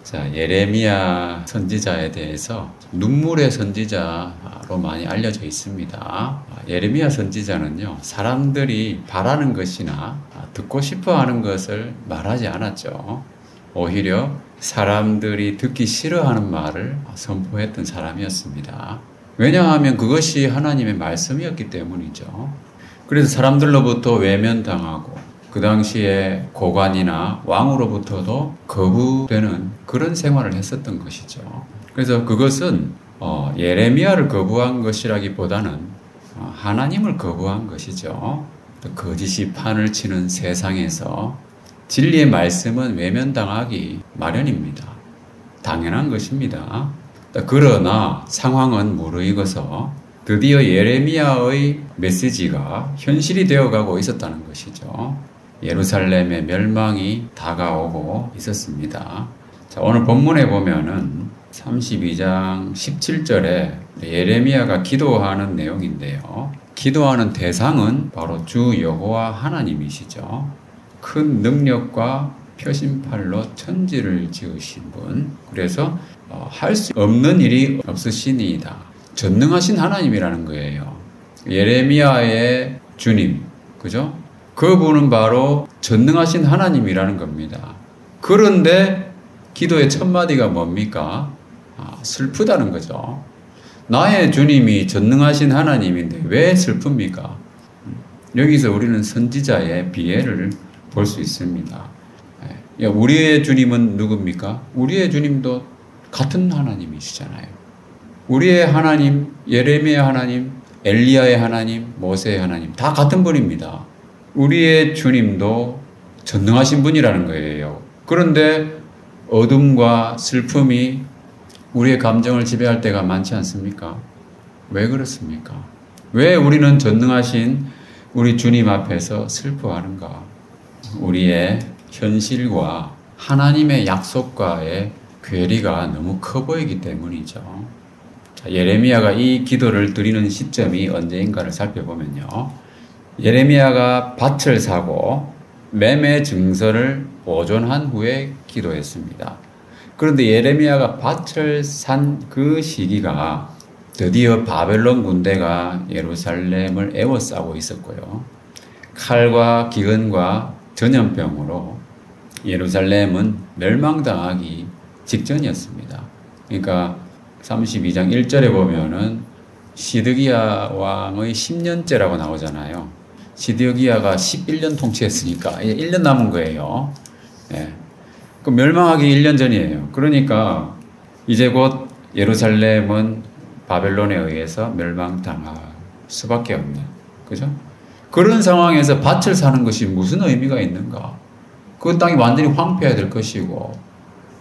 자, 예레미야 선지자에 대해서 눈물의 선지자로 많이 알려져 있습니다. 예레미야 선지자는요, 사람들이 바라는 것이나 듣고 싶어 하는 것을 말하지 않았죠. 오히려 사람들이 듣기 싫어하는 말을 선포했던 사람이었습니다. 왜냐하면 그것이 하나님의 말씀이었기 때문이죠. 그래서 사람들로부터 외면당하고 그 당시에 고관이나 왕으로부터도 거부되는 그런 생활을 했었던 것이죠. 그래서 그것은 예레미야를 거부한 것이라기보다는 하나님을 거부한 것이죠. 거짓이 판을 치는 세상에서 진리의 말씀은 외면당하기 마련입니다. 당연한 것입니다. 그러나 상황은 무르익어서 드디어 예레미야의 메시지가 현실이 되어가고 있었다는 것이죠. 예루살렘의 멸망이 다가오고 있었습니다. 자, 오늘 본문에 보면은 32장 17절에 예레미야가 기도하는 내용인데요. 기도하는 대상은 바로 주 여호와 하나님이시죠. 큰 능력과 표심팔로 천지를 지으신 분. 그래서 할 수 없는 일이 없으시니이다. 전능하신 하나님이라는 거예요. 예레미야의 주님, 그죠? 그분은 바로 전능하신 하나님이라는 겁니다. 그런데 기도의 첫 마디가 뭡니까? 슬프다는 거죠. 나의 주님이 전능하신 하나님인데 왜 슬픕니까? 여기서 우리는 선지자의 비애를 볼 수 있습니다. 우리의 주님은 누굽니까? 우리의 주님도 같은 하나님이시잖아요. 우리의 하나님, 예레미야 하나님, 엘리야의 하나님, 모세의 하나님 다 같은 분입니다. 우리의 주님도 전능하신 분이라는 거예요. 그런데 어둠과 슬픔이 우리의 감정을 지배할 때가 많지 않습니까? 왜 그렇습니까? 왜 우리는 전능하신 우리 주님 앞에서 슬퍼하는가? 우리의 현실과 하나님의 약속과의 괴리가 너무 커 보이기 때문이죠. 자, 예레미야가 이 기도를 드리는 시점이 언제인가를 살펴보면요. 예레미야가 밭을 사고 매매 증서를 보존한 후에 기도했습니다. 그런데 예레미야가 밭을 산 그 시기가 드디어 바벨론 군대가 예루살렘을 에워싸고 있었고요. 칼과 기근과 전염병으로 예루살렘은 멸망당하기 직전이었습니다. 그러니까 32장 1절에 보면은 시드기야 왕의 10년째라고 나오잖아요. 시드기야가 11년 통치했으니까 이제 1년 남은 거예요. 예. 그 멸망하기 1년 전이에요. 그러니까 이제 곧 예루살렘은 바벨론에 의해서 멸망당할 수밖에 없는, 그죠? 그런 상황에서 밭을 사는 것이 무슨 의미가 있는가? 그 땅이 완전히 황폐해야 될 것이고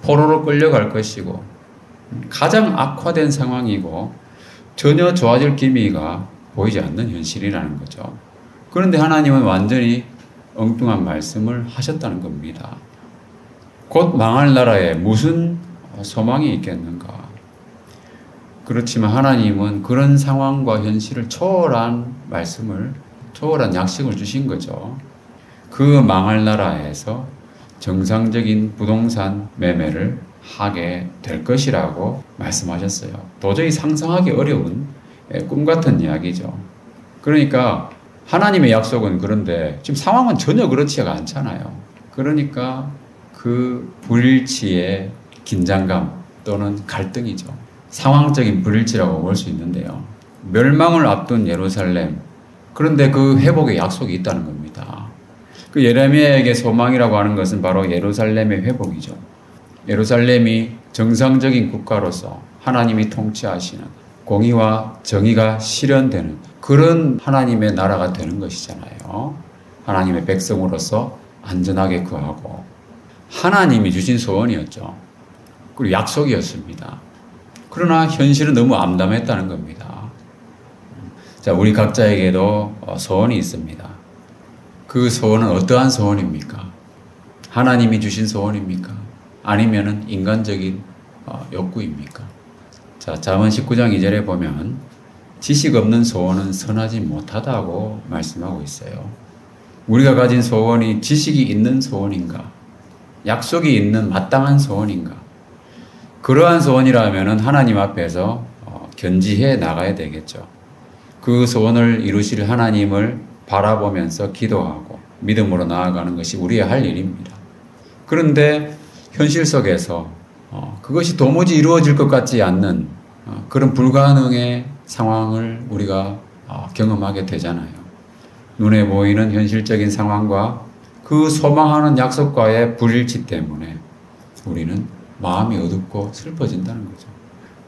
포로로 끌려갈 것이고 가장 악화된 상황이고 전혀 좋아질 기미가 보이지 않는 현실이라는 거죠. 그런데 하나님은 완전히 엉뚱한 말씀을 하셨다는 겁니다. 곧 망할 나라에 무슨 소망이 있겠는가? 그렇지만 하나님은 그런 상황과 현실을 초월한 말씀을, 초월한 약속을 주신 거죠. 그 망할 나라에서 정상적인 부동산 매매를 하게 될 것이라고 말씀하셨어요. 도저히 상상하기 어려운 꿈 같은 이야기죠. 그러니까 하나님의 약속은 그런데 지금 상황은 전혀 그렇지가 않잖아요. 그러니까 그 불일치의 긴장감 또는 갈등이죠. 상황적인 불일치라고 볼 수 있는데요. 멸망을 앞둔 예루살렘, 그런데 그 회복의 약속이 있다는 겁니다. 그 예레미야에게 소망이라고 하는 것은 바로 예루살렘의 회복이죠. 예루살렘이 정상적인 국가로서 하나님이 통치하시는 공의와 정의가 실현되는 그런 하나님의 나라가 되는 것이잖아요. 하나님의 백성으로서 안전하게 거하고 하나님이 주신 소원이었죠. 그리고 약속이었습니다. 그러나 현실은 너무 암담했다는 겁니다. 자, 우리 각자에게도 소원이 있습니다. 그 소원은 어떠한 소원입니까? 하나님이 주신 소원입니까? 아니면은 인간적인 욕구입니까? 자, 잠언 19장 2절에 보면 지식 없는 소원은 선하지 못하다고 말씀하고 있어요. 우리가 가진 소원이 지식이 있는 소원인가? 약속이 있는 마땅한 소원인가? 그러한 소원이라면 하나님 앞에서 견지해 나가야 되겠죠. 그 소원을 이루실 하나님을 바라보면서 기도하고 믿음으로 나아가는 것이 우리의 할 일입니다. 그런데 현실 속에서 그것이 도무지 이루어질 것 같지 않는 그런 불가능의 상황을 우리가 경험하게 되잖아요. 눈에 보이는 현실적인 상황과 그 소망하는 약속과의 불일치 때문에 우리는 마음이 어둡고 슬퍼진다는 거죠.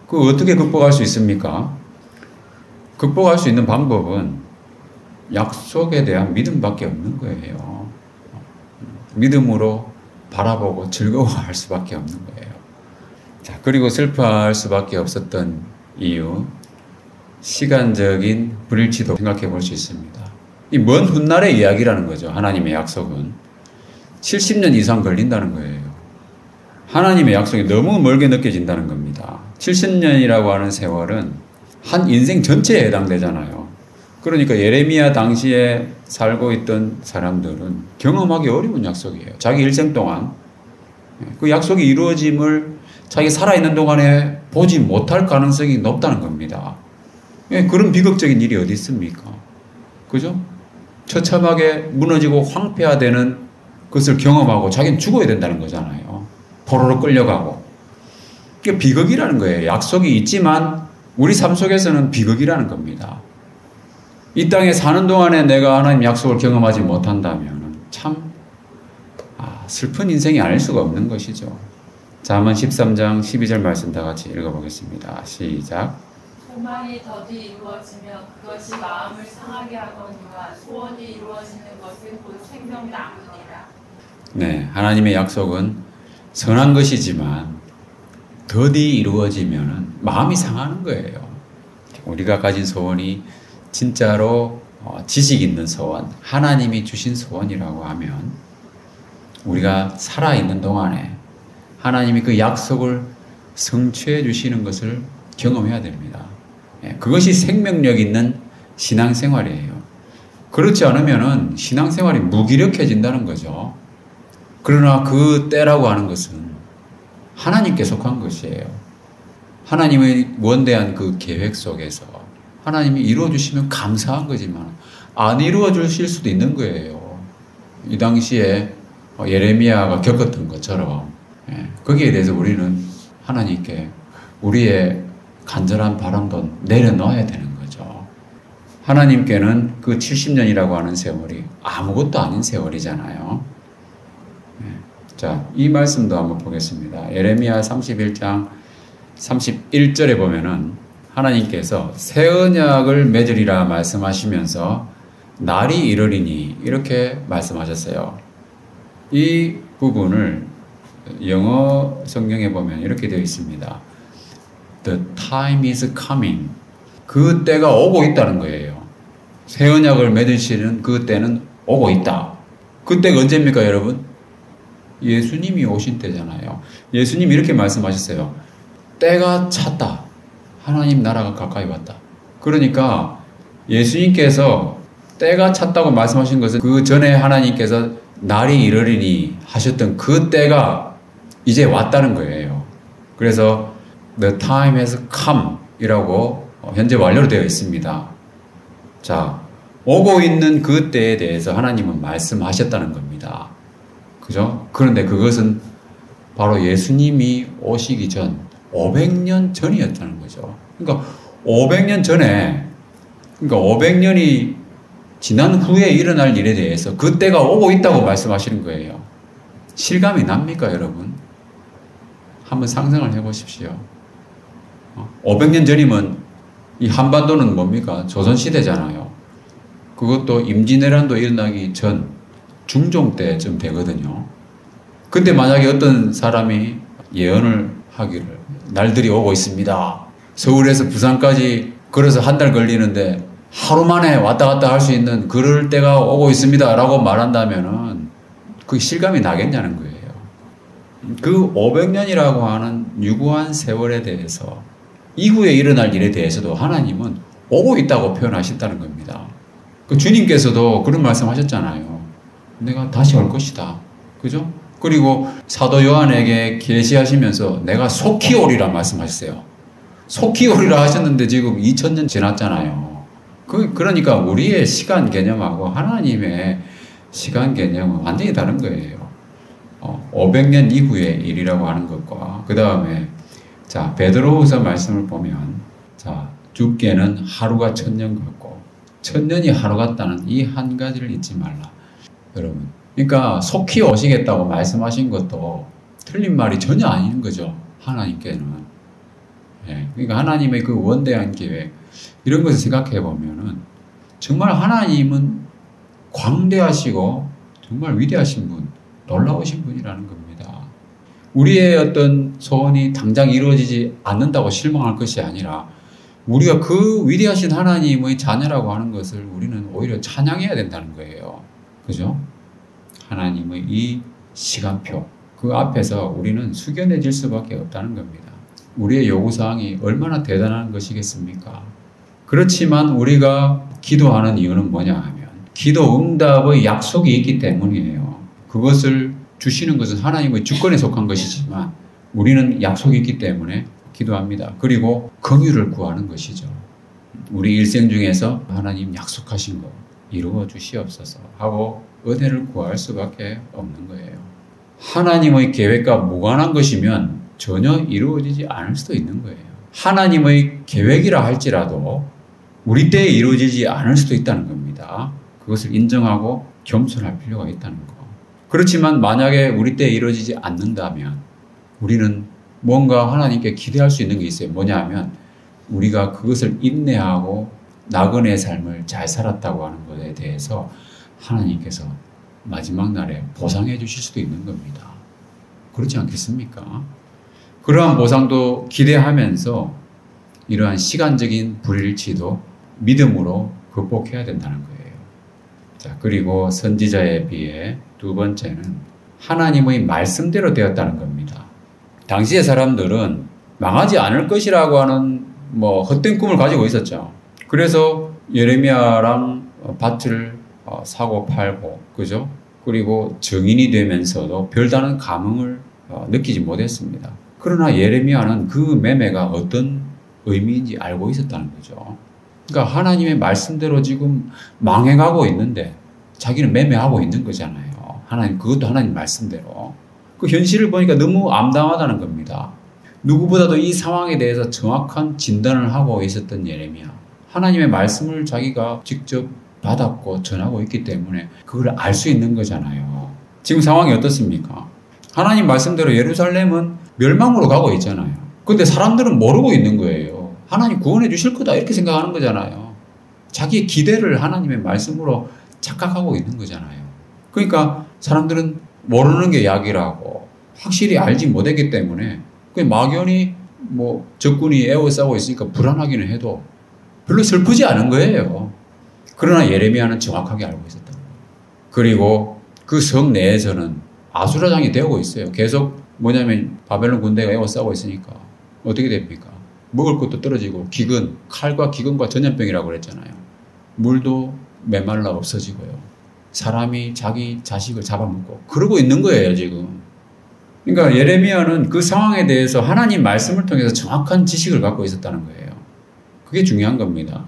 그 어떻게 극복할 수 있습니까? 극복할 수 있는 방법은 약속에 대한 믿음밖에 없는 거예요. 믿음으로 바라보고 즐거워할 수밖에 없는 거예요. 자, 그리고 슬퍼할 수밖에 없었던 이유, 시간적인 불일치도 생각해 볼 수 있습니다. 이 먼 훗날의 이야기라는 거죠. 하나님의 약속은 70년 이상 걸린다는 거예요. 하나님의 약속이 너무 멀게 느껴진다는 겁니다. 70년이라고 하는 세월은 한 인생 전체에 해당되잖아요. 그러니까 예레미야 당시에 살고 있던 사람들은 경험하기 어려운 약속이에요. 자기 일생 동안 그 약속이 이루어짐을 자기 살아있는 동안에 보지 못할 가능성이 높다는 겁니다. 그런 비극적인 일이 어디 있습니까? 그죠? 처참하게 무너지고 황폐화되는 것을 경험하고 자기는 죽어야 된다는 거잖아요. 포로로 끌려가고. 이게 비극이라는 거예요. 약속이 있지만 우리 삶 속에서는 비극이라는 겁니다. 이 땅에 사는 동안에 내가 하나님 약속을 경험하지 못한다면 참 슬픈 인생이 아닐 수가 없는 것이죠. 잠언 13장 12절 말씀 다 같이 읽어보겠습니다. 시작. 소망이 더디 이루어지면 그것이 마음을 상하게 하거니와 소원이 이루어지는 것은 곧 생명나무니라. 네, 하나님의 약속은 선한 것이지만 더디 이루어지면 마음이 상하는 거예요. 우리가 가진 소원이 진짜로 지식 있는 소원, 하나님이 주신 소원이라고 하면 우리가 살아있는 동안에 하나님이 그 약속을 성취해 주시는 것을 경험해야 됩니다. 그것이 생명력 있는 신앙생활이에요. 그렇지 않으면 신앙생활이 무기력해진다는 거죠. 그러나 그 때라고 하는 것은 하나님께 속한 것이에요. 하나님의 원대한 그 계획 속에서 하나님이 이루어주시면 감사한 거지만 안 이루어주실 수도 있는 거예요. 이 당시에 예레미야가 겪었던 것처럼 거기에 대해서 우리는 하나님께 우리의 간절한 바람도 내려놓아야 되는 거죠. 하나님께는 그 70년이라고 하는 세월이 아무것도 아닌 세월이잖아요. 자, 이 말씀도 한번 보겠습니다. 예레미야 31장 31절에 보면은 하나님께서 새 언약을 맺으리라 말씀하시면서 날이 이르리니 이렇게 말씀하셨어요. 이 부분을 영어 성경에 보면 이렇게 되어 있습니다. The time is coming. 그 때가 오고 있다는 거예요. 새 언약을 맺으시는 그 때는 오고 있다. 그 때가 언제입니까, 여러분? 예수님이 오신 때잖아요. 예수님이 이렇게 말씀하셨어요. 때가 찼다. 하나님 나라가 가까이 왔다. 그러니까 예수님께서 때가 찼다고 말씀하신 것은 그 전에 하나님께서 날이 이르리니 하셨던 그 때가 이제 왔다는 거예요. 그래서 The time has come 이라고 현재 완료로 되어 있습니다. 자, 오고 있는 그 때에 대해서 하나님은 말씀하셨다는 겁니다. 그죠? 그런데 그것은 바로 예수님이 오시기 전 500년 전이었다는 거죠. 그러니까 500년 전에, 그러니까 500년이 지난 후에 일어날 일에 대해서 그때가 오고 있다고 말씀하시는 거예요. 실감이 납니까, 여러분? 한번 상상을 해보십시오. 500년 전이면 이 한반도는 뭡니까? 조선시대잖아요. 그것도 임진왜란도 일어나기 전 중종 때쯤 되거든요. 근데 만약에 어떤 사람이 예언을 하기를 날들이 오고 있습니다. 서울에서 부산까지 걸어서 한 달 걸리는데 하루 만에 왔다 갔다 할 수 있는 그럴 때가 오고 있습니다. 라고 말한다면은 그 실감이 나겠냐는 거예요. 그 500년이라고 하는 유구한 세월에 대해서 이후에 일어날 일에 대해서도 하나님은 오고 있다고 표현하셨다는 겁니다. 그 주님께서도 그런 말씀 하셨잖아요. 내가 다시 올 것이다. 그죠? 그리고 사도 요한에게 계시하시면서 내가 속히 오리라 말씀하셨어요. 속히 오리라 하셨는데 지금 2000년 지났잖아요. 그러니까 우리의 시간 개념하고 하나님의 시간 개념은 완전히 다른 거예요. 500년 이후의 일이라고 하는 것과 그 다음에 자 베드로후서 말씀을 보면 자 죽게는 하루가 1000년 같고 1000년이 하루 같다는 이 한 가지를 잊지 말라. 여러분 그러니까 속히 오시겠다고 말씀하신 것도 틀린 말이 전혀 아닌 거죠. 하나님께는. 예, 그러니까 하나님의 그 원대한 계획 이런 것을 생각해 보면은 정말 하나님은 광대하시고 정말 위대하신 분, 놀라우신 분이라는 겁니다. 우리의 어떤 소원이 당장 이루어지지 않는다고 실망할 것이 아니라 우리가 그 위대하신 하나님의 자녀라고 하는 것을 우리는 오히려 찬양해야 된다는 거예요. 그죠? 하나님의 이 시간표, 그 앞에서 우리는 숙연해질 수밖에 없다는 겁니다. 우리의 요구사항이 얼마나 대단한 것이겠습니까? 그렇지만 우리가 기도하는 이유는 뭐냐 하면 기도 응답의 약속이 있기 때문이에요. 그것을 주시는 것은 하나님의 주권에 속한 것이지만 우리는 약속이 있기 때문에 기도합니다. 그리고 긍휼을 구하는 것이죠. 우리 일생 중에서 하나님 약속하신 거 이루어 주시옵소서 하고 은혜를 구할 수밖에 없는 거예요. 하나님의 계획과 무관한 것이면 전혀 이루어지지 않을 수도 있는 거예요. 하나님의 계획이라 할지라도 우리 때에 이루어지지 않을 수도 있다는 겁니다. 그것을 인정하고 겸손할 필요가 있다는 거. 그렇지만 만약에 우리 때에 이루어지지 않는다면 우리는 뭔가 하나님께 기대할 수 있는 게 있어요. 뭐냐 하면 우리가 그것을 인내하고 나그네의 삶을 잘 살았다고 하는 것에 대해서 하나님께서 마지막 날에 보상해 주실 수도 있는 겁니다. 그렇지 않겠습니까? 그러한 보상도 기대하면서 이러한 시간적인 불일치도 믿음으로 극복해야 된다는 거예요. 자, 그리고 선지자에 비해 두 번째는 하나님의 말씀대로 되었다는 겁니다. 당시의 사람들은 망하지 않을 것이라고 하는 헛된 꿈을 가지고 있었죠. 그래서 예레미야랑 밭을 사고 팔고, 그죠? 그리고 증인이 되면서도 별다른 감흥을 느끼지 못했습니다. 그러나 예레미야는 그 매매가 어떤 의미인지 알고 있었다는 거죠. 그러니까 하나님의 말씀대로 지금 망해가고 있는데 자기는 매매하고 있는 거잖아요. 그것도 하나님 말씀대로. 그 현실을 보니까 너무 암담하다는 겁니다. 누구보다도 이 상황에 대해서 정확한 진단을 하고 있었던 예레미야. 하나님의 말씀을 자기가 직접 받았고 전하고 있기 때문에 그걸 알 수 있는 거잖아요. 지금 상황이 어떻습니까? 하나님 말씀대로 예루살렘은 멸망으로 가고 있잖아요. 근데 사람들은 모르고 있는 거예요. 하나님 구원해 주실 거다 이렇게 생각하는 거잖아요. 자기의 기대를 하나님의 말씀으로 착각하고 있는 거잖아요. 그러니까 사람들은 모르는 게 약이라고 확실히 알지 못했기 때문에 막연히 적군이 에워싸고 있으니까 불안하기는 해도 별로 슬프지 않은 거예요. 그러나 예레미야는 정확하게 알고 있었던 거예요. 그리고 그 성 내에서는 아수라장이 되고 있어요. 계속 뭐냐면 바벨론 군대가 에워싸고 있으니까 어떻게 됩니까? 먹을 것도 떨어지고 칼과 기근과 전염병이라고 그랬잖아요. 물도 메말라 없어지고요. 사람이 자기 자식을 잡아먹고 그러고 있는 거예요, 지금. 그러니까 예레미야는 그 상황에 대해서 하나님 말씀을 통해서 정확한 지식을 갖고 있었다는 거예요. 그게 중요한 겁니다.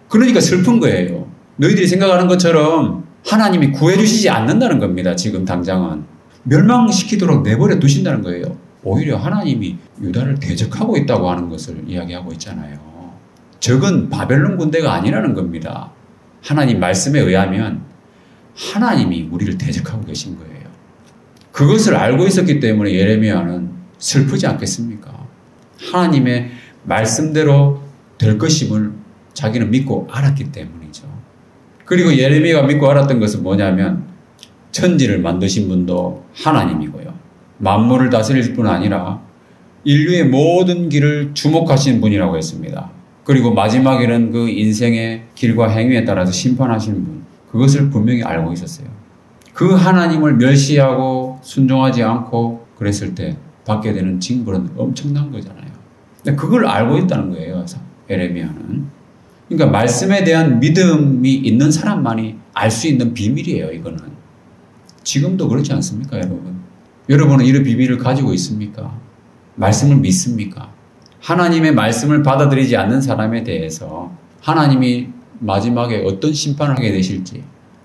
그러니까 슬픈 거예요. 너희들이 생각하는 것처럼 하나님이 구해주시지 않는다는 겁니다. 지금 당장은. 멸망시키도록 내버려 두신다는 거예요. 오히려 하나님이 유다를 대적하고 있다고 하는 것을 이야기하고 있잖아요. 적은 바벨론 군대가 아니라는 겁니다. 하나님 말씀에 의하면 하나님이 우리를 대적하고 계신 거예요. 그것을 알고 있었기 때문에 예레미야는 슬프지 않겠습니까? 하나님의 말씀대로 될 것임을 자기는 믿고 알았기 때문이죠. 그리고 예레미야가 믿고 알았던 것은 뭐냐면 천지를 만드신 분도 하나님이고요. 만물을 다스릴 뿐 아니라 인류의 모든 길을 주목하시는 분이라고 했습니다. 그리고 마지막에는 그 인생의 길과 행위에 따라서 심판하시는 분. 그것을 분명히 알고 있었어요. 그 하나님을 멸시하고 순종하지 않고 그랬을 때 받게 되는 징벌은 엄청난 거잖아요. 근데 그걸 알고 있다는 거예요. 예레미야는. 그러니까 말씀에 대한 믿음이 있는 사람만이 알 수 있는 비밀이에요. 이거는. 지금도 그렇지 않습니까, 여러분? 여러분은 이런 비밀을 가지고 있습니까? 말씀을 믿습니까? 하나님의 말씀을 받아들이지 않는 사람에 대해서 하나님이 마지막에 어떤 심판을 하게 되실지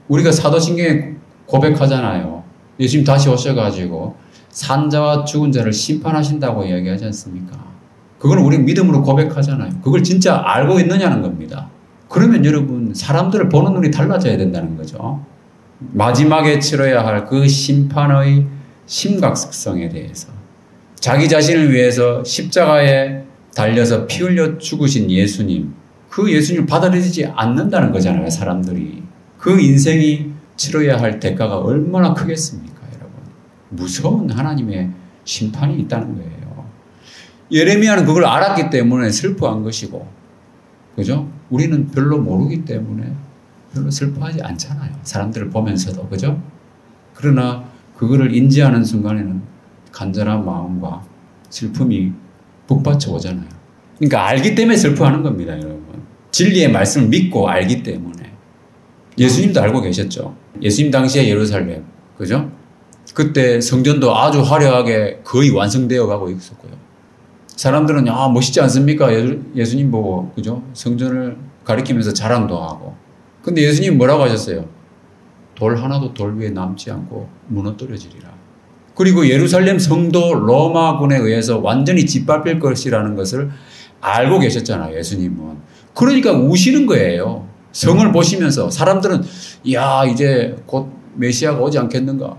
우리가 사도신경에 고백하잖아요. 예수님 다시 오셔가지고 산자와 죽은 자를 심판하신다고 이야기하지 않습니까? 그걸 우리 믿음으로 고백하잖아요. 그걸 진짜 알고 있느냐는 겁니다. 그러면 여러분 사람들을 보는 눈이 달라져야 된다는 거죠. 마지막에 치러야 할 그 심판의 심각성에 대해서 자기 자신을 위해서 십자가에 달려서 피 흘려 죽으신 예수님, 그 예수님을 받아들이지 않는다는 거잖아요. 사람들이. 그 인생이 치러야 할 대가가 얼마나 크겠습니까, 여러분. 무서운 하나님의 심판이 있다는 거예요. 예레미야는 그걸 알았기 때문에 슬퍼한 것이고, 그죠? 우리는 별로 모르기 때문에 별로 슬퍼하지 않잖아요. 사람들을 보면서도, 그죠? 그러나 그거를 인지하는 순간에는 간절한 마음과 슬픔이 북받쳐 오잖아요. 그러니까 알기 때문에 슬퍼하는 겁니다, 여러분. 진리의 말씀을 믿고 알기 때문에. 예수님도 알고 계셨죠. 예수님 당시에 예루살렘, 그죠? 그때 성전도 아주 화려하게 거의 완성되어 가고 있었고요. 사람들은 멋있지 않습니까? 예수님 보고, 그죠? 성전을 가리키면서 자랑도 하고. 근데 예수님 뭐라고 하셨어요? 돌 하나도 돌 위에 남지 않고 무너뜨려지리라. 그리고 예루살렘 성도 로마군에 의해서 완전히 짓밟힐 것이라는 것을 알고 계셨잖아요, 예수님은. 그러니까 우시는 거예요. 성을 보시면서 사람들은 이제 곧 메시아가 오지 않겠는가.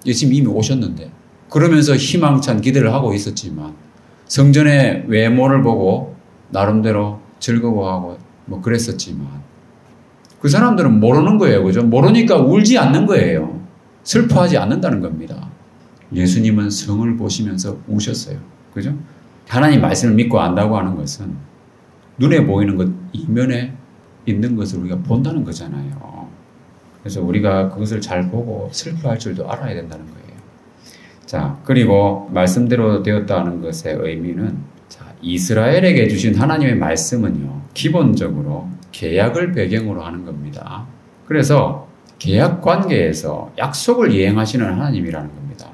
예수님 이미 오셨는데. 그러면서 희망찬 기대를 하고 있었지만 성전의 외모를 보고 나름대로 즐거워하고 그랬었지만 그 사람들은 모르는 거예요. 그죠? 모르니까 울지 않는 거예요. 슬퍼하지 않는다는 겁니다. 예수님은 성을 보시면서 우셨어요. 그죠? 하나님 말씀을 믿고 안다고 하는 것은 눈에 보이는 것 이면에 있는 것을 우리가 본다는 거잖아요. 그래서 우리가 그것을 잘 보고 슬퍼할 줄도 알아야 된다는 거예요. 자, 그리고 말씀대로 되었다는 것의 의미는 이스라엘에게 주신 하나님의 말씀은요, 기본적으로 계약을 배경으로 하는 겁니다. 그래서 계약 관계에서 약속을 이행하시는 하나님이라는 겁니다.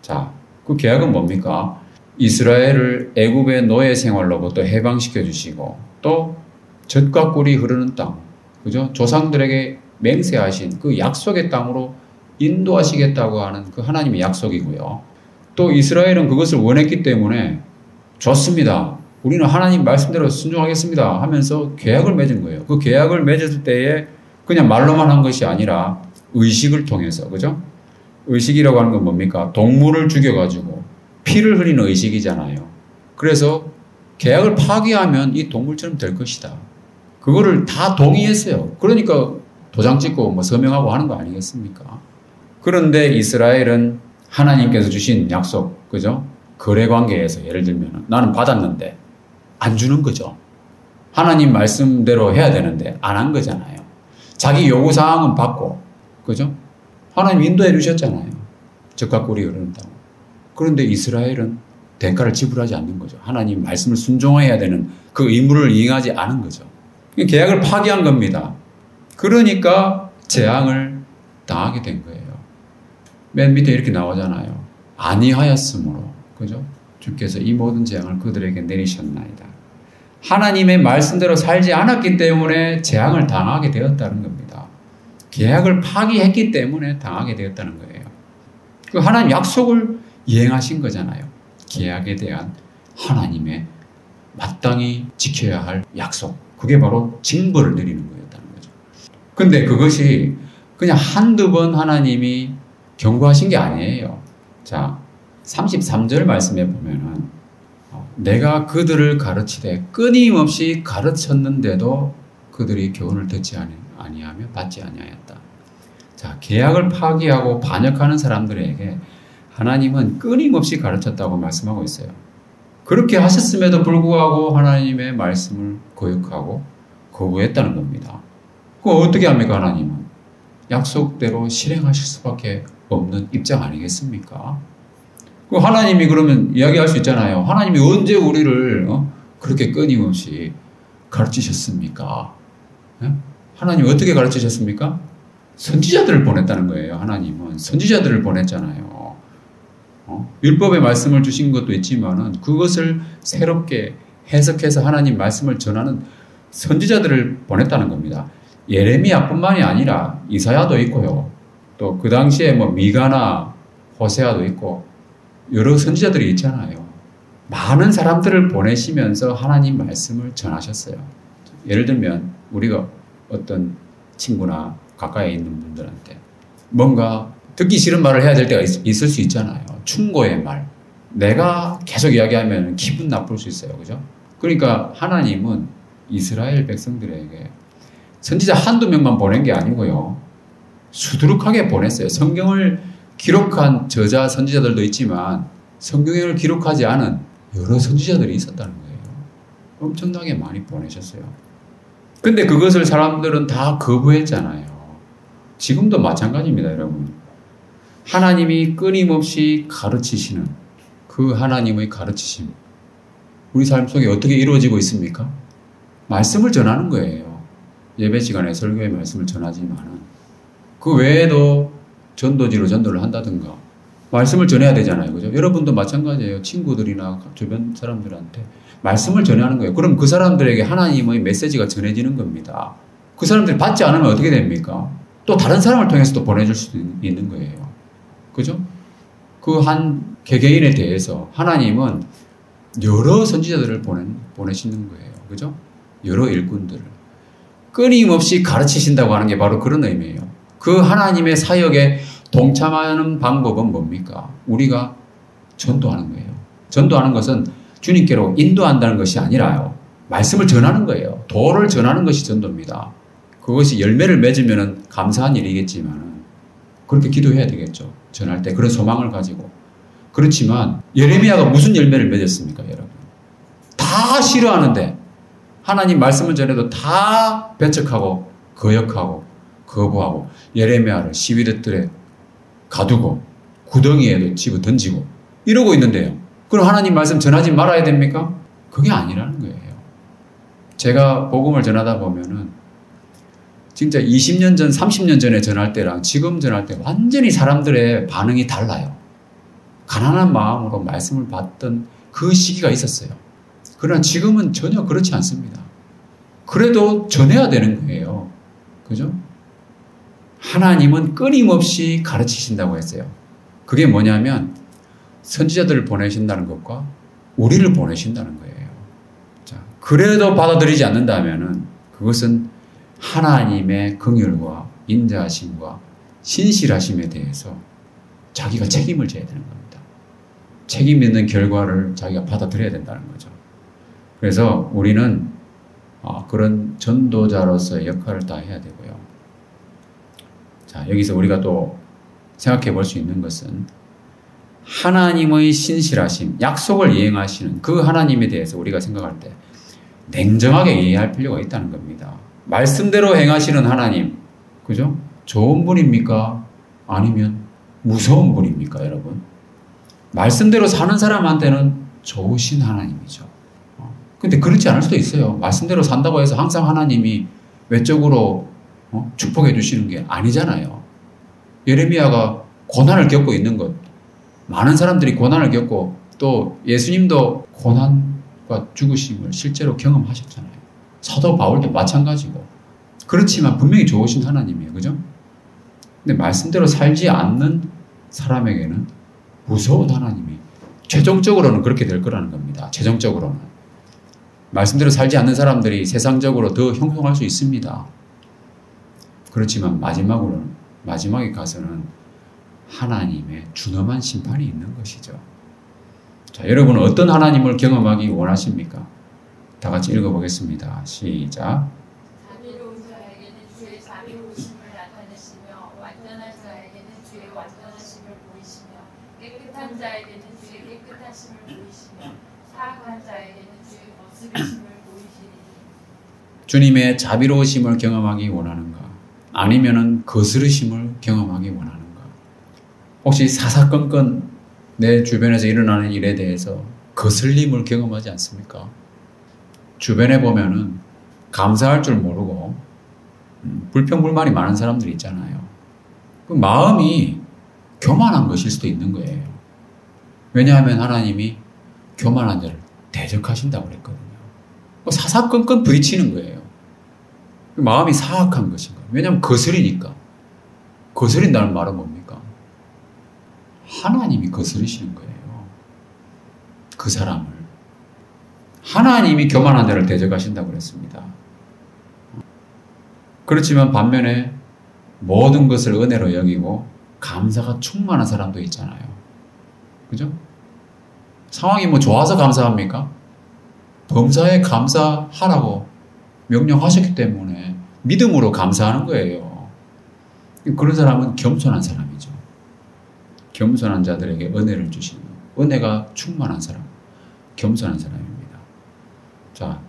자, 그 계약은 뭡니까? 이스라엘을 애굽의 노예 생활로부터 해방시켜 주시고 또 젖과 꿀이 흐르는 땅, 그죠? 조상들에게 맹세하신 그 약속의 땅으로 인도하시겠다고 하는 그 하나님의 약속이고요. 또 이스라엘은 그것을 원했기 때문에 좋습니다. 우리는 하나님 말씀대로 순종하겠습니다 하면서 계약을 맺은 거예요. 그 계약을 맺을 때에 그냥 말로만 한 것이 아니라 의식을 통해서, 그죠? 의식이라고 하는 건 뭡니까? 동물을 죽여가지고 피를 흘리는 의식이잖아요. 그래서 계약을 파기하면 이 동물처럼 될 것이다. 그거를 다 동의했어요. 그러니까 도장 찍고 서명하고 하는 거 아니겠습니까? 그런데 이스라엘은 하나님께서 주신 약속, 그죠? 거래 관계에서 예를 들면 나는 받았는데 안 주는 거죠. 하나님 말씀대로 해야 되는데 안 한 거잖아요. 자기 요구사항은 받고, 그죠? 하나님 인도해 주셨잖아요. 젖과 꿀이 흐른다고. 그런데 이스라엘은 대가를 지불하지 않는 거죠. 하나님 말씀을 순종해야 되는 그 의무를 이행하지 않은 거죠. 계약을 파기한 겁니다. 그러니까 재앙을 당하게 된 거예요. 맨 밑에 이렇게 나오잖아요. 아니하였으므로, 그죠? 주께서 이 모든 재앙을 그들에게 내리셨나이다. 하나님의 말씀대로 살지 않았기 때문에 재앙을 당하게 되었다는 겁니다. 계약을 파기했기 때문에 당하게 되었다는 거예요. 그 하나님 약속을 이행하신 거잖아요. 계약에 대한 하나님의 마땅히 지켜야 할 약속. 그게 바로 징벌을 내리는 거였다는 거죠. 근데 그것이 그냥 한두 번 하나님이 경고하신 게 아니에요. 자, 33절 말씀에 보면은 내가 그들을 가르치되 끊임없이 가르쳤는데도 그들이 교훈을 듣지 아니하며 받지 아니하였다. 자, 계약을 파기하고 반역하는 사람들에게 하나님은 끊임없이 가르쳤다고 말씀하고 있어요. 그렇게 하셨음에도 불구하고 하나님의 말씀을 거역하고 거부했다는 겁니다. 그거 어떻게 합니까, 하나님은? 약속대로 실행하실 수밖에 없는 입장 아니겠습니까? 그 하나님이 그러면 이야기할 수 있잖아요. 하나님이 언제 우리를 그렇게 끊임없이 가르치셨습니까? 하나님 어떻게 가르치셨습니까? 선지자들을 보냈다는 거예요. 하나님은 선지자들을 보냈잖아요. 율법의 말씀을 주신 것도 있지만은 그것을 새롭게 해석해서 하나님 말씀을 전하는 선지자들을 보냈다는 겁니다. 예레미야뿐만이 아니라 이사야도 있고요. 또 그 당시에 뭐 미가나 호세아도 있고 여러 선지자들이 있잖아요. 많은 사람들을 보내시면서 하나님 말씀을 전하셨어요. 예를 들면 우리가 어떤 친구나 가까이 있는 분들한테 뭔가 듣기 싫은 말을 해야 될 때가 있을 수 있잖아요. 충고의 말. 내가 계속 이야기하면 기분 나쁠 수 있어요. 그죠? 그러니까 하나님은 이스라엘 백성들에게 선지자 한두 명만 보낸 게 아니고요. 수두룩하게 보냈어요. 성경을 기록한 저자 선지자들도 있지만 성경을 기록하지 않은 여러 선지자들이 있었다는 거예요. 엄청나게 많이 보내셨어요. 근데 그것을 사람들은 다 거부했잖아요. 지금도 마찬가지입니다, 여러분. 하나님이 끊임없이 가르치시는 그 하나님의 가르치심. 우리 삶 속에 어떻게 이루어지고 있습니까? 말씀을 전하는 거예요. 예배 시간에 설교의 말씀을 전하지만은 그 외에도 전도지로 전도를 한다든가 말씀을 전해야 되잖아요. 그죠? 여러분도 마찬가지예요. 친구들이나 주변 사람들한테 말씀을 전하는 거예요. 그럼 그 사람들에게 하나님의 메시지가 전해지는 겁니다. 그 사람들이 받지 않으면 어떻게 됩니까? 또 다른 사람을 통해서 또 보내줄 수도 있는 거예요. 그죠? 그 한 개개인에 대해서 하나님은 여러 선지자들을 보내시는 거예요. 그죠? 여러 일꾼들을. 끊임없이 가르치신다고 하는 게 바로 그런 의미예요. 그 하나님의 사역에 동참하는 방법은 뭡니까? 우리가 전도하는 거예요. 전도하는 것은 주님께로 인도한다는 것이 아니라요. 말씀을 전하는 거예요. 도를 전하는 것이 전도입니다. 그것이 열매를 맺으면 감사한 일이겠지만 그렇게 기도해야 되겠죠. 전할 때 그런 소망을 가지고. 그렇지만 예레미야가 무슨 열매를 맺었습니까, 여러분? 다 싫어하는데 하나님 말씀을 전해도 다 배척하고 거역하고 거부하고 예레미야를 시위대들에 가두고 구덩이에도 집어 던지고 이러고 있는데요. 그럼 하나님 말씀 전하지 말아야 됩니까? 그게 아니라는 거예요. 제가 복음을 전하다 보면은 진짜 20년 전, 30년 전에 전할 때랑 지금 전할 때 완전히 사람들의 반응이 달라요. 가난한 마음으로 말씀을 받던 그 시기가 있었어요. 그러나 지금은 전혀 그렇지 않습니다. 그래도 전해야 되는 거예요. 그죠? 하나님은 끊임없이 가르치신다고 했어요. 그게 뭐냐면 선지자들을 보내신다는 것과 우리를 보내신다는 거예요. 자, 그래도 받아들이지 않는다면은 그것은 하나님의 긍휼과 인자하심과 신실하심에 대해서 자기가 책임을 져야 되는 겁니다. 책임 있는 결과를 자기가 받아들여야 된다는 거죠. 그래서 우리는 그런 전도자로서의 역할을 다 해야 되고요. 자, 여기서 우리가 또 생각해 볼 수 있는 것은 하나님의 신실하심, 약속을 이행하시는 그 하나님에 대해서 우리가 생각할 때 냉정하게 이해할 필요가 있다는 겁니다. 말씀대로 행하시는 하나님, 그죠? 좋은 분입니까? 아니면 무서운 분입니까, 여러분? 말씀대로 사는 사람한테는 좋으신 하나님이죠. 근데 그렇지 않을 수도 있어요. 말씀대로 산다고 해서 항상 하나님이 외적으로 축복해 주시는 게 아니잖아요. 예레미야가 고난을 겪고 있는 것, 많은 사람들이 고난을 겪고 또 예수님도 고난과 죽으심을 실제로 경험하셨잖아요. 사도 바울도 마찬가지고. 그렇지만 분명히 좋으신 하나님이에요. 그죠? 근데 말씀대로 살지 않는 사람에게는 무서운 하나님이 최종적으로는 그렇게 될 거라는 겁니다. 최종적으로는. 말씀대로 살지 않는 사람들이 세상적으로 더 형통할 수 있습니다. 그렇지만 마지막에 가서는 하나님의 준엄한 심판이 있는 것이죠. 자, 여러분은 어떤 하나님을 경험하기 원하십니까? 다 같이 읽어보겠습니다. 시작. 자비로운 자에게는 주의 자비로우심을 나타내시며 완전한 자에게는 주의 완전하심을 보이시며 깨끗한 자에게는 주의 깨끗하심을 보이시며 사악한 자에게는 주의 거스르심을 보이시리니. 주님의 자비로우심을 경험하기 원하는가? 아니면은 거스르심을 경험하기 원하는가? 혹시 사사건건 내 주변에서 일어나는 일에 대해서 거슬림을 경험하지 않습니까? 주변에 보면은 감사할 줄 모르고 불평불만이 많은 사람들이 있잖아요. 그 마음이 교만한 것일 수도 있는 거예요. 왜냐하면 하나님이 교만한 자를 대적하신다고 그랬거든요. 사사건건 부딪히는 거예요. 마음이 사악한 것인 거예요. 왜냐하면 거스리니까. 거스린다는 말은 뭡니까? 하나님이 거스르시는 거예요. 그 사람을. 하나님이 교만한 자를 대적하신다고 그랬습니다. 그렇지만 반면에 모든 것을 은혜로 여기고 감사가 충만한 사람도 있잖아요. 그죠? 상황이 뭐 좋아서 감사합니까? 범사에 감사하라고 명령하셨기 때문에 믿음으로 감사하는 거예요. 그런 사람은 겸손한 사람이죠. 겸손한 자들에게 은혜를 주시는 은혜가 충만한 사람, 겸손한 사람입니다. 자,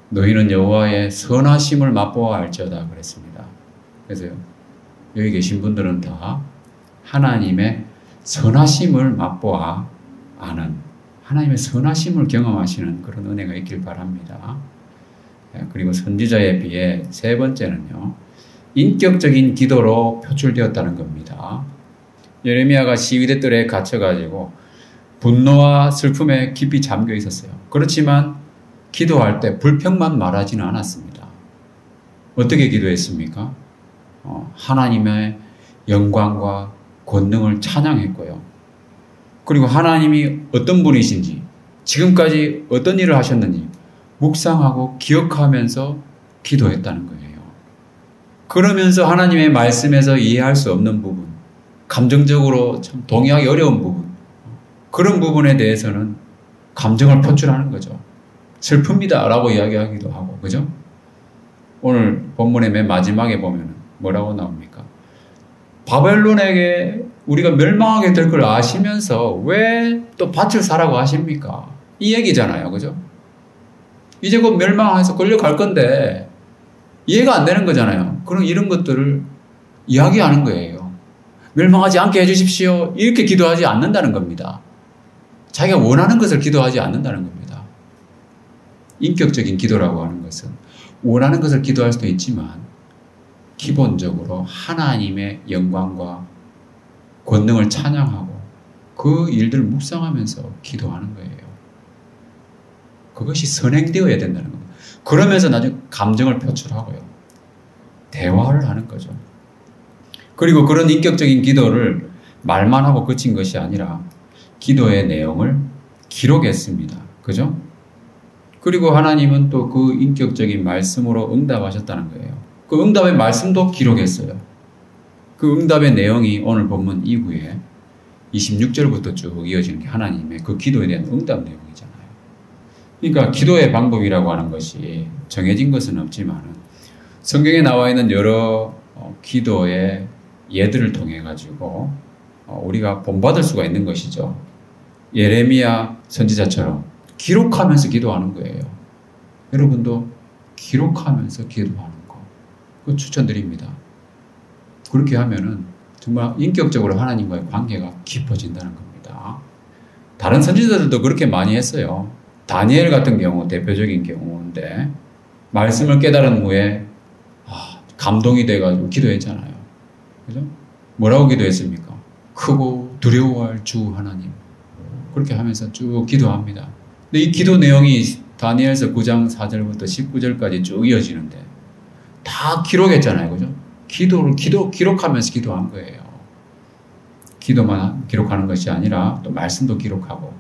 너희는 여호와의 선하심을 맛보아 알지어다 그랬습니다. 그래서 여기 계신 분들은 다 하나님의 선하심을 맛보아 아는, 하나님의 선하심을 경험하시는 그런 은혜가 있길 바랍니다. 그리고 선지자에 비해 세 번째는요, 인격적인 기도로 표출되었다는 겁니다. 예레미야가 시위대 뜰에 갇혀가지고 분노와 슬픔에 깊이 잠겨 있었어요. 그렇지만 기도할 때 불평만 말하지는 않았습니다. 어떻게 기도했습니까? 하나님의 영광과 권능을 찬양했고요. 그리고 하나님이 어떤 분이신지, 지금까지 어떤 일을 하셨는지 묵상하고 기억하면서 기도했다는 거예요. 그러면서 하나님의 말씀에서 이해할 수 없는 부분, 감정적으로 참 동의하기 어려운 부분, 그런 부분에 대해서는 감정을 표출하는 거죠. 슬픕니다 라고 이야기하기도 하고, 그죠? 오늘 본문의 맨 마지막에 보면 뭐라고 나옵니까? 바벨론에게 우리가 멸망하게 될 걸 아시면서 왜 또 밭을 사라고 하십니까? 이 얘기잖아요. 그죠? 이제 곧 멸망해서 끌려갈 건데 이해가 안 되는 거잖아요. 그럼 이런 것들을 이야기하는 거예요. 멸망하지 않게 해주십시오. 이렇게 기도하지 않는다는 겁니다. 자기가 원하는 것을 기도하지 않는다는 겁니다. 인격적인 기도라고 하는 것은 원하는 것을 기도할 수도 있지만 기본적으로 하나님의 영광과 권능을 찬양하고 그 일들을 묵상하면서 기도하는 거예요. 그것이 선행되어야 된다는 겁니다. 그러면서 나중에 감정을 표출하고요. 대화를 하는 거죠. 그리고 그런 인격적인 기도를 말만 하고 그친 것이 아니라 기도의 내용을 기록했습니다. 그죠? 그리고 하나님은 또 그 인격적인 말씀으로 응답하셨다는 거예요. 그 응답의 말씀도 기록했어요. 그 응답의 내용이 오늘 본문 이후에 26절부터 쭉 이어지는 게 하나님의 그 기도에 대한 응답 내용이잖아요. 그러니까 기도의 방법이라고 하는 것이 정해진 것은 없지만 성경에 나와 있는 여러 기도의 예들을 통해 가지고 우리가 본받을 수가 있는 것이죠. 예레미야 선지자처럼 기록하면서 기도하는 거예요. 여러분도 기록하면서 기도하는 거, 그거 추천드립니다. 그렇게 하면은 정말 인격적으로 하나님과의 관계가 깊어진다는 겁니다. 다른 선지자들도 그렇게 많이 했어요. 다니엘 같은 경우 대표적인 경우인데 말씀을 깨달은 후에 감동이 돼가지고 기도했잖아요. 그죠? 뭐라고 기도했습니까? 크고 두려워할 주 하나님. 그렇게 하면서 쭉 기도합니다. 근데 이 기도 내용이 다니엘서 9장 4절부터 19절까지 쭉 이어지는데 다 기록했잖아요. 그죠? 기록하면서 기도한 거예요. 기도만 기록하는 것이 아니라 또 말씀도 기록하고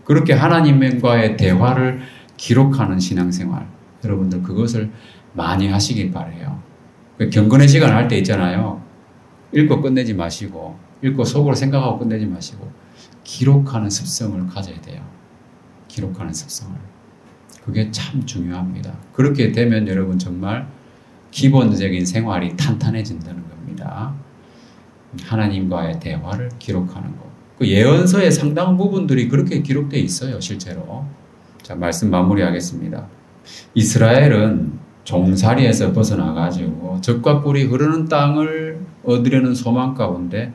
그렇게 하나님과의 대화를 기록하는 신앙생활, 여러분들 그것을 많이 하시길 바라요. 경건의 시간 할 때 있잖아요. 읽고 끝내지 마시고 읽고 속으로 생각하고 끝내지 마시고 기록하는 습성을 가져야 돼요. 기록하는 습성을. 그게 참 중요합니다. 그렇게 되면 여러분 정말 기본적인 생활이 탄탄해진다는 겁니다. 하나님과의 대화를 기록하는 것. 그 예언서의 상당 부분들이 그렇게 기록되어 있어요. 실제로. 자, 말씀 마무리하겠습니다. 이스라엘은 종살이에서 벗어나가지고 적과 꿀이 흐르는 땅을 얻으려는 소망 가운데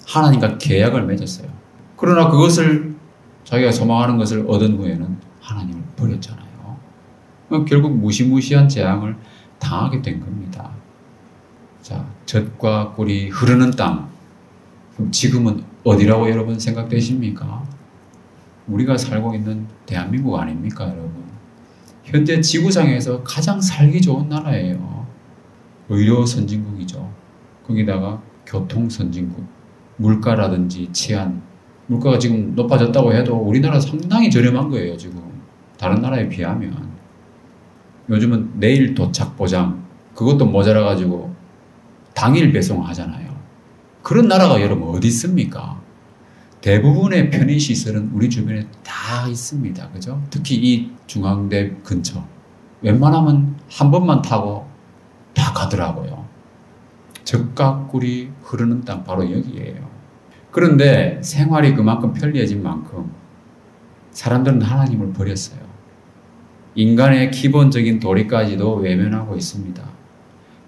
하나님과 계약을 맺었어요. 그러나 그것을 자기가 소망하는 것을 얻은 후에는 하나님을 버렸잖아요. 결국 무시무시한 재앙을 당하게 된 겁니다. 자, 젖과 꿀이 흐르는 땅. 그럼 지금은 어디라고 여러분 생각되십니까? 우리가 살고 있는 대한민국 아닙니까, 여러분? 현재 지구상에서 가장 살기 좋은 나라예요. 의료 선진국이죠. 거기다가 교통 선진국, 물가라든지 치안, 물가가 지금 높아졌다고 해도 우리나라 상당히 저렴한 거예요, 지금. 다른 나라에 비하면. 요즘은 내일 도착 보장, 그것도 모자라가지고 당일 배송하잖아요. 그런 나라가 여러분 어디 있습니까? 대부분의 편의시설은 우리 주변에 다 있습니다. 그죠? 특히 이 중앙대 근처. 웬만하면 한 번만 타고 다 가더라고요. 적과 꿀이 흐르는 땅 바로 여기예요. 그런데 생활이 그만큼 편리해진 만큼 사람들은 하나님을 버렸어요. 인간의 기본적인 도리까지도 외면하고 있습니다.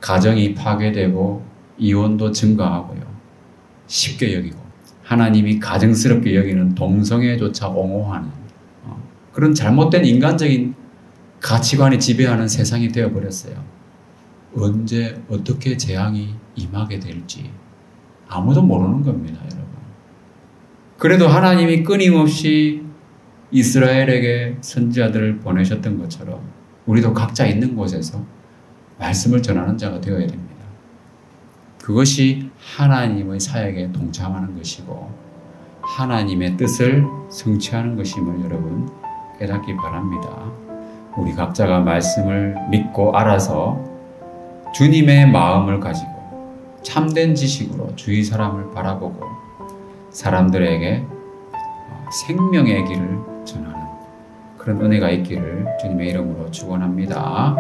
가정이 파괴되고 이혼도 증가하고요. 쉽게 여기고 하나님이 가증스럽게 여기는 동성애조차 옹호하는 그런 잘못된 인간적인 가치관이 지배하는 세상이 되어버렸어요. 언제 어떻게 재앙이 임하게 될지 아무도 모르는 겁니다, 여러분. 그래도 하나님이 끊임없이 이스라엘에게 선지자들을 보내셨던 것처럼 우리도 각자 있는 곳에서 말씀을 전하는 자가 되어야 됩니다. 그것이 하나님의 사역에 동참하는 것이고 하나님의 뜻을 성취하는 것임을 여러분 깨닫기 바랍니다. 우리 각자가 말씀을 믿고 알아서 주님의 마음을 가지고 참된 지식으로 주위 사람을 바라보고 사람들에게 생명의 길을 전하는 그런 은혜가 있기를 주님의 이름으로 축원합니다.